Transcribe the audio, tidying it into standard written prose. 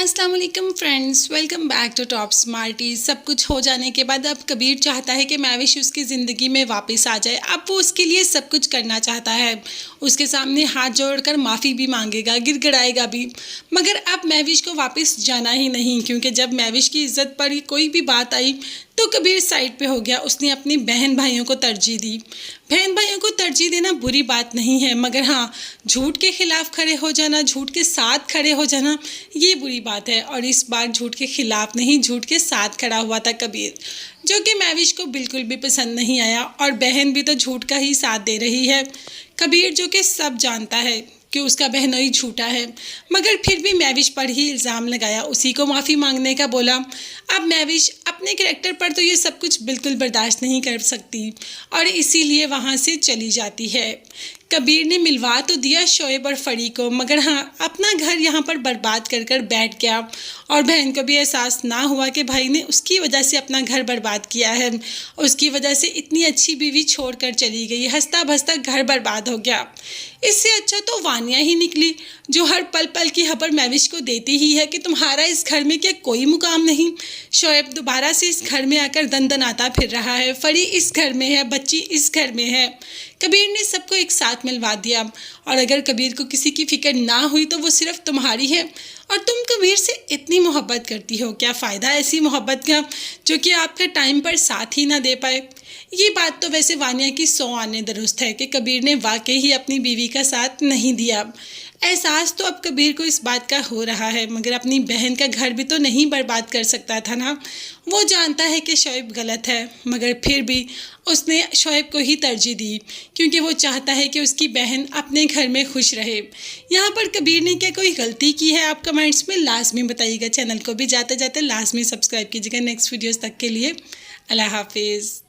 अस्सलाम वालेकुम friends, welcome back to Top Smarties. सब कुछ हो जाने के बाद अब कबीर चाहता है कि महविश उसकी ज़िंदगी में वापस आ जाए। अब वो उसके लिए सब कुछ करना चाहता है। उसके सामने हाथ जोड़कर माफ़ी भी मांगेगा, गिड़गिड़ाएगा भी, मगर अब महविश को वापस जाना ही नहीं, क्योंकि जब महविश की इज्जत पर कोई भी बात आई तो कबीर साइड पे हो गया। उसने अपनी बहन भाइयों को तरजीह दी। बहन भाइयों को तरजीह देना बुरी बात नहीं है, मगर हाँ, झूठ के खिलाफ खड़े हो जाना, झूठ के साथ खड़े हो जाना, ये बुरी बात है। और इस बार झूठ के खिलाफ नहीं, झूठ के साथ खड़ा हुआ था कबीर, जो कि महविश को बिल्कुल भी पसंद नहीं आया। और बहन भी तो झूठ का ही साथ दे रही है। कबीर जो कि सब जानता है कि उसका बहनोई झूठा है, मगर फिर भी महविश पर ही इल्ज़ाम लगाया, उसी को माफ़ी मांगने का बोला। अब महविश अपने करैक्टर पर तो ये सब कुछ बिल्कुल बर्दाश्त नहीं कर सकती और इसीलिए वहाँ से चली जाती है। कबीर ने मिलवा तो दिया शोएब और फरी को, मगर हाँ, अपना घर यहाँ पर बर्बाद कर कर बैठ गया। और बहन को भी एहसास ना हुआ कि भाई ने उसकी वजह से अपना घर बर्बाद किया है। उसकी वजह से इतनी अच्छी बीवी छोड़कर चली गई, हंसता भसता घर बर्बाद हो गया। इससे अच्छा तो वानिया ही निकली, जो हर पल पल की खबर महविश को देती ही है कि तुम्हारा इस घर में क्या कोई मुकाम नहीं। शोएब दोबारा से इस घर में आकर दंदनाता फिर रहा है। फरी इस घर में है, बच्ची इस घर में है। कबीर ने सबको एक साथ मिलवा दिया। और अगर कबीर को किसी की फिक्र ना हुई तो वो सिर्फ तुम्हारी है। और तुम कबीर से इतनी मोहब्बत करती हो, क्या फ़ायदा ऐसी मोहब्बत का जो कि आपका टाइम पर साथ ही ना दे पाए। ये बात तो वैसे वानिया की 100 आने दुरुस्त है कि कबीर ने वाकई ही अपनी बीवी का साथ नहीं दिया। एहसास तो अब कबीर को इस बात का हो रहा है, मगर अपनी बहन का घर भी तो नहीं बर्बाद कर सकता था ना। वो जानता है कि शोएब गलत है, मगर फिर भी उसने शोएब को ही तरजीह दी, क्योंकि वो चाहता है कि उसकी बहन अपने घर में खुश रहे। यहाँ पर कबीर ने क्या कोई गलती की है? आप कमेंट्स में लाजमी बताइएगा। चैनल को भी जाते जाते लाजमी सब्सक्राइब कीजिएगा। नेक्स्ट वीडियोज़ तक के लिए अल्लाह हाफिज़।